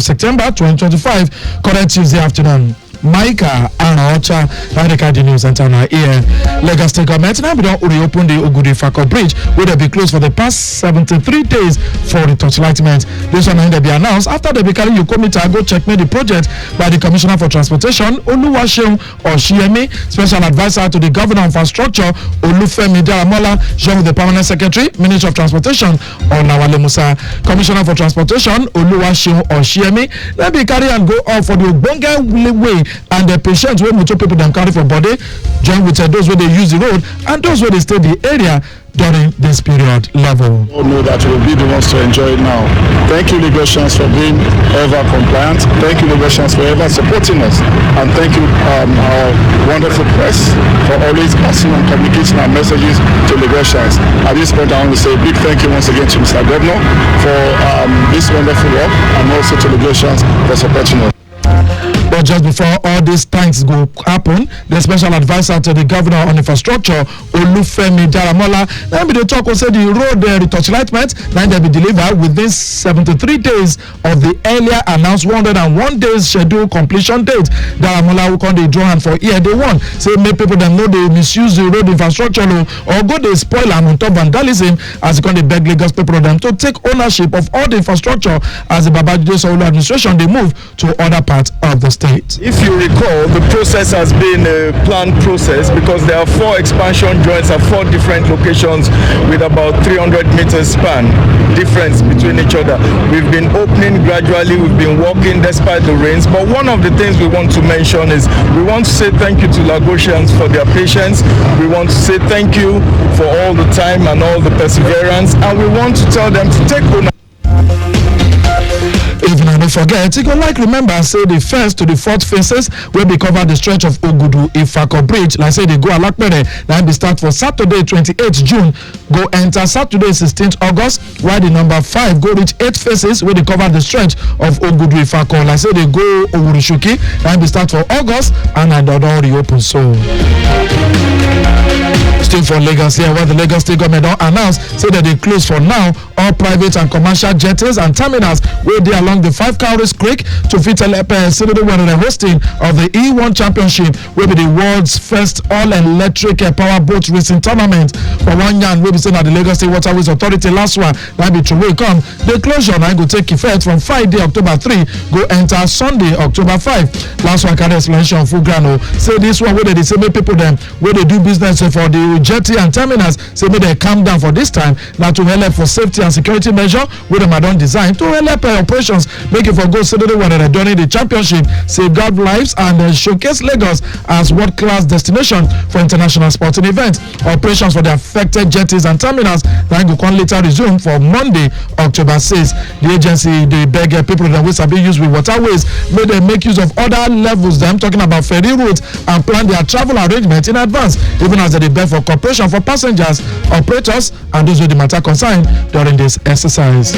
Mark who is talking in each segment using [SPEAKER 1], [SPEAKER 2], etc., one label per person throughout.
[SPEAKER 1] September 2025, current Tuesday afternoon. Micah Aruocha, the news center now here. Lagos State government now we don't reopen the Ogudu Ifako Bridge, where they be closed for the past 73 days for the torchlightment. This one will be announced after they be carrying Yokomita go checkmate the project by the Commissioner for Transportation, Oluwaseun Oshiemi, Special Advisor to the Governor of Infrastructure, Olufemi Daramola, joined with the Permanent Secretary, Minister of Transportation, Onawale Musa. Commissioner for Transportation, Oluwaseun Oshiemi, then be carry and go off for the Ogbonge way and the patients wey motor people dem carry for body join with those wey dey use the road and those wey dey stay the area during this period level.
[SPEAKER 2] We all know that we'll be the ones to enjoy it now. Thank you, Lagosians, for being ever compliant. Thank you, Lagosians, for ever supporting us. And thank you, our wonderful press, for always passing and communicating our messages to Lagosians. At this point, I want to say a big thank you once again to Mr. Governor for this wonderful work, and also to Lagosians for supporting us.
[SPEAKER 1] But just before all these thanks go happen, the special advisor to the governor on infrastructure, Olufemi Daramola, then be the talk will say the road the torchlightment, then they be delivered within 73 days of the earlier announced 101 days scheduled completion date. Daramola will come the draw hand for here they want. Say make people them know they misuse the road infrastructure or go they spoil and on top vandalism as they beg Lagos people them to take ownership of all the infrastructure as the Babajide Sanwo-Olu administration they move to other parts of the state.
[SPEAKER 3] If you recall, the process has been a planned process because there are 4 expansion joints at 4 different locations with about 300 meters span difference between each other. We've been opening gradually, we've been working despite the rains, but one of the things we want to mention is we want to say thank you to Lagosians for their patience. We want to say thank you for all the time and all the perseverance, and we want to tell them to take ownership.
[SPEAKER 1] If you don't forget, you can remember say the first to the 4th phases will be cover the stretch of Ogudu Ifako Bridge. Like say they go Alakpere, then be start for Saturday 28th June, go enter Saturday 16th August, while the number 5 go reach 8 phases where they cover the stretch of Ogudu Ifako. Like say they go Owurishuki, then be start for August and another reopen so. Still for Lagos here, where the Lagos State government don't announce say that they close for now all private and commercial jetties and terminals where they along the 5 Cowries Creek to fit Senator when the hosting of the E1 Championship will be the world's first all-electric power boat racing tournament. For 1 year, we be saying at the Lagos State Waterways Authority last one that be true come. The closure now go take effect from Friday October 3 go enter Sunday October 5. Last one carry explanation full grano. Say this one where they say make people them where they do business for the jetty and terminals say make they calm down for this time now to help for safety and security measure where them are done design to help operations make it for go Saturday when they're during the championship safeguard lives and showcase Lagos as world-class destination for international sporting events. Operations for the affected jetties and terminals then go come later resume for Monday October 6. The agency they beg people that we sabi use with waterways may they make use of other levels them talking about ferry routes and plan their travel arrangement in advance even as they beg for cooperation for passengers, operators and those with the matter concerned during this exercise.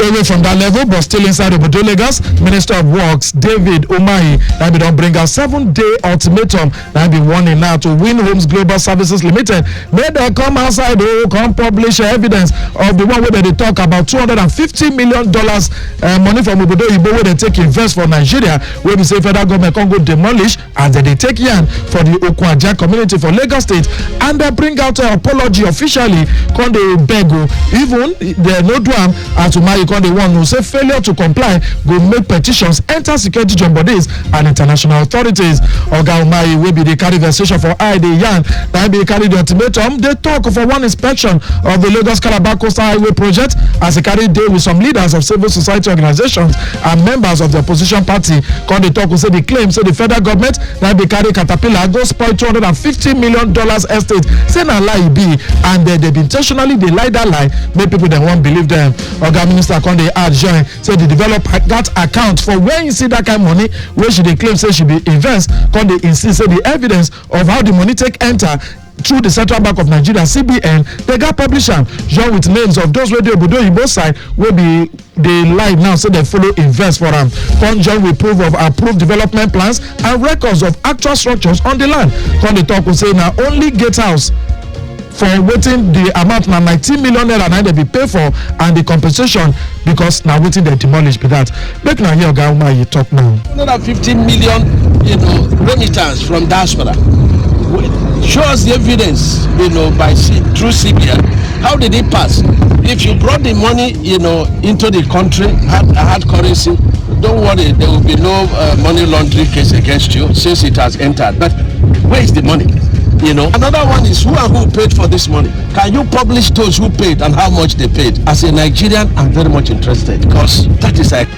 [SPEAKER 1] Away from that level, but still inside Obodo Lagos, Minister of Works David Umahi that be don't bring a 7-day ultimatum that be warning now to Win Homes Global Services Limited. May they come outside, come publish evidence of the one where they talk about $250 million money from Obodo Ibo where they take invest for Nigeria, where we say federal government can go demolish and then they take yan for the Okwaja community for Lagos State and they bring out an apology officially. Can they beg even they no do as Umahi the one who say failure to comply go make petitions enter security joint bodies and international authorities. Oga Umahi will be the carry versation for ID Yan. That be carry the ultimatum. They talk for one inspection of the Lagos Calabar Coastal Highway project as they carry day with some leaders of civil society organizations and members of the opposition party. Come they talk who say the claim say the federal government that be carry caterpillar go spoil $250 million estate. Say na lie be and they be intentionally they lie that lie make people then won't believe them. Oga Minister can they add join say they develop that account for where you see that kind of money where should they claim say should be invest can they insist say the evidence of how the money take enter through the Central Bank of Nigeria CBN they got published am join with names of those radio Obodo Igbo side will be they live now so they follow invest for them. Come join with proof of approved development plans and records of actual structures on the land. Come they talk will say now only Gatehouse for waiting the amount na 19 million naira na dem be pay for and the compensation because na wetin dem demolish be that. Make na hear Oga Umahi talk now.
[SPEAKER 4] 150 million, remittance from diaspora. Show us the evidence, through CBN. How did it pass? If you brought the money, into the country, hard currency, don't worry, there will be no money laundering case against you since it has entered. But where is the money? Another one is who and who paid for this money. Can you publish those who paid and how much they paid? As a Nigerian, I'm very much interested because that is like.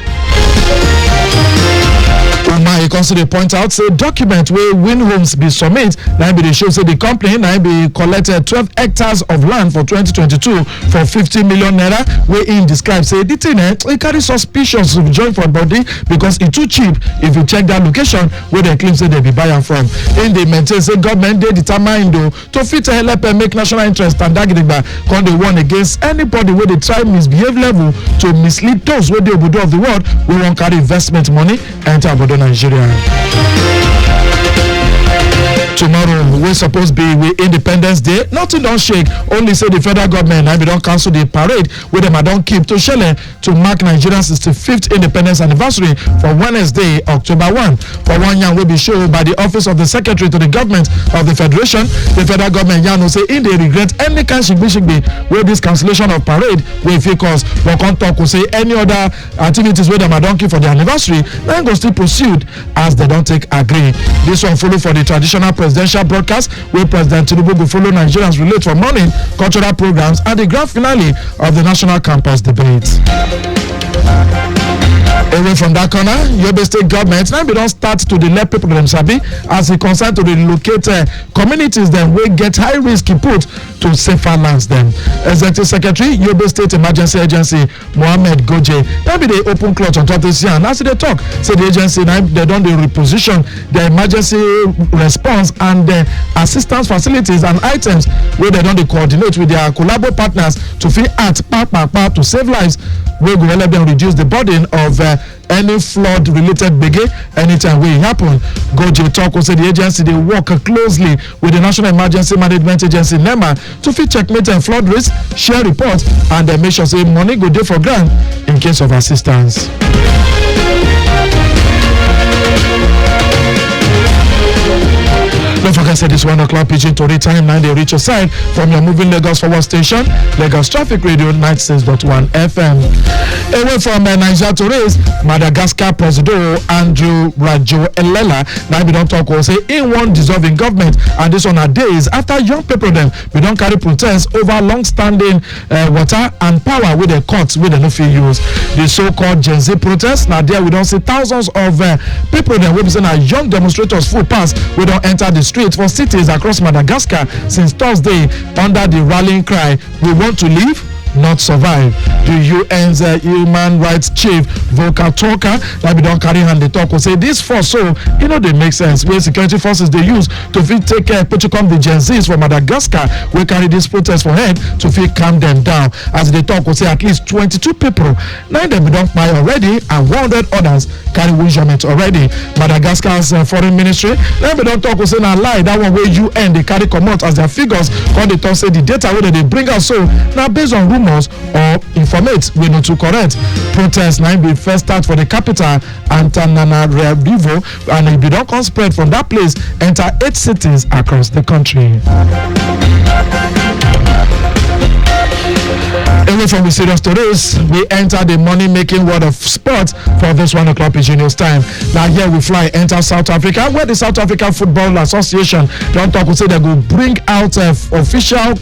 [SPEAKER 1] Umahi constantly point out say document where Win Homes be submit now be the show say the company now be collected 12 hectares of land for 2022 for 50 million naira where in describe say the thing it carry suspicions to join for body because it too cheap if you check that location where they claim say they be buying from. In the maintain say government they determined to fit help and make national interest and that can they warn against anybody where they try misbehave level to mislead those where they obodo of the world we won't carry investment money enter obodo Nigeria. Tomorrow we're supposed to be with Independence Day. Nothing don't shake. Only say the federal government and we don't cancel the parade with them. I don't keep to Shelley to mark Nigeria's 65th independence anniversary for Wednesday, October 1. For 1 year will be shown by the office of the secretary to the government of the federation. The federal government will say in they regret any kind shigbi with this cancellation of parade will cause but can't talk will say any other activities with them I don't keep for the anniversary. Then go still pursued as they don't take agree. This one follow for the traditional presidential broadcast where President Tinubu will follow Nigerians relate for morning cultural programs and the grand finale of the national campus debate. Away from that corner, Yobe State government now we don't start to let people them sabi as it concern to relocate communities them will get high risk put to safer lands them. Executive Secretary Yobe State Emergency Agency Mohammed Goje now be the open clutch on top this year and as they talk say the agency now they don't reposition the emergency response and the assistance facilities and items where they don't coordinate with their collabo partners to fit act to save lives wey go help them reduce the burden of any flood related gbege anytime wey e happen. Goje talk say the agency dey work closely with the National Emergency Management Agency NEMA to fit checkmate and flood risk, share reports and make sure say money go dey for ground in case of assistance. Don't forget say this 1 o'clock PIDGIN Tori time 9 they reach your side from your moving Lagos forward station Lagos Traffic Radio 96.1 FM. Away from Niger Tories, Madagascar President Andrew Rajo Elela now we don't talk or say in one dissolving government and this on our days after young people them we don't carry protest over long-standing water and power with the courts with the no fee use. The so-called Gen Z protest now there we don't see thousands of people them represent our young demonstrators full pass we don't enter the street for cities across Madagascar since Thursday under the rallying cry we want to live not survive. The UN's human rights chief Volker Turker that we don't carry hand the talk will say this force so they make sense where security forces they use to fit take care to come the Gen Zs from Madagascar we carry this protest for head to fit calm them down as they talk will say at least 22 people 9 them we don't buy already and 100 others carry measurement already. Madagascar's foreign ministry then we don't talk will say na lie that one where UN they carry come out as their figures when they talk say the data where they bring us so now based on rumors or informate we not too correct. Protests now be first start for the capital Antananarivo and if you don't come spread from that place enter 8 cities across the country. Away from the serious stories, we enter the money-making world of sport for this 1 o'clock PIDGIN news time. Now here we fly enter South Africa, where the South African Football Association don't talk. We say they will bring out official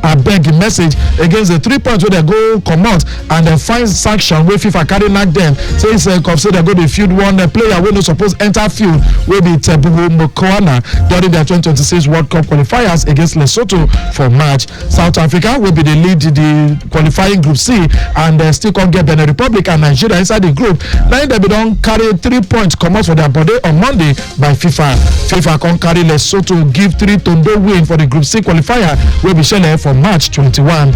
[SPEAKER 1] I beg a message against the 3 points where they go come out and then find sanction where FIFA carry knock them. So it's say they go to field one player where no supposed enter field will be Tebuhu Mokwana during their 2026 World Cup qualifiers against Lesotho for March. South Africa will be the lead the qualifying Group C and still can't get Benin Republic and Nigeria inside the group. Now they don't carry 3 points come out for their body on Monday by FIFA. FIFA can't carry Lesotho give 3 Tondo win for the Group C qualifier will be Shelley for for March 21.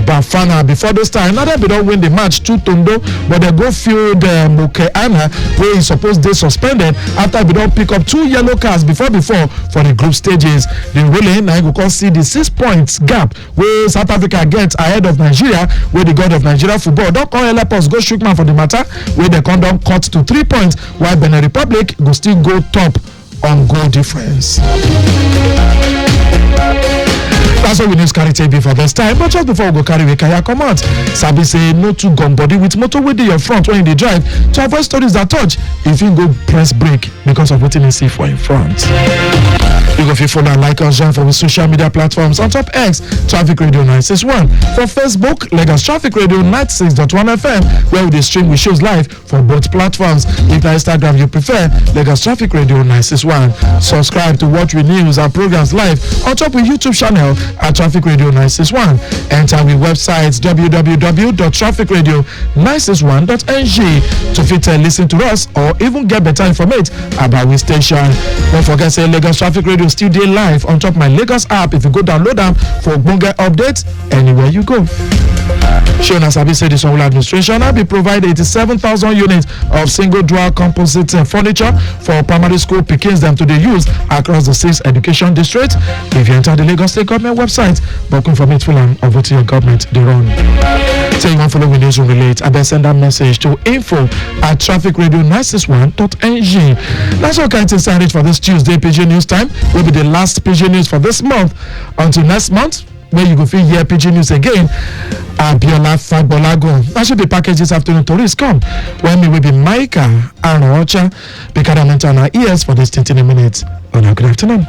[SPEAKER 1] Bafana before this time, now they don't win the match 2-Tondo, but they go field Micah Aruocha, where he supposed they suspended after they don't pick up 2 yellow cards before for the group stages. The ruling now you can see the 6 points gap where South Africa gets ahead of Nigeria, where the god of Nigeria football don't call help us go shoot man for the matter, where they come down cut to 3 points, while Benin Republic go still go top on goal difference. That's all we need to carry TV for this time. But just before we go carry Kaya come out, Sabi say no to gun body with motor with your front when they drive to avoid stories that touch if you go press brake because of what you see for in front. You go feel follow and like us join for the social media platforms on top X Traffic Radio 961, for Facebook Lagos Traffic Radio 96.1 FM where we stream with shows live for both platforms. If na Instagram you prefer, Lagos Traffic Radio 961. Subscribe to watch with news and programs live on top with YouTube channel at Traffic Radio 961. Enter with websites www.trafficradio961.ng to fit listen to us or even get better information about our station. Don't forget say Lagos Traffic Radio still day live on top my Lagos app if you go download them for Bunga updates anywhere you go. Shona Sabi said the Sonwell administration will be provided 87,000 units of single dual composite furniture for primary school pickings them to the use across the 6 education districts. If you enter the Lagos State government website, but from it full and over to your government they run. So you want to follow with news relate, I send that message to info@trafficradio961.ng. That's all kinds of signage for this Tuesday PIDGIN News Time. Will be the last PIDGIN News for this month. Until next month, where you go feel hear PIDGIN News again. Abiola Fagbolago. That should be packaged this afternoon. Tourists come. When we will be Micah Aruocha. Because I'm on our ears for this 20 minutes. Good afternoon.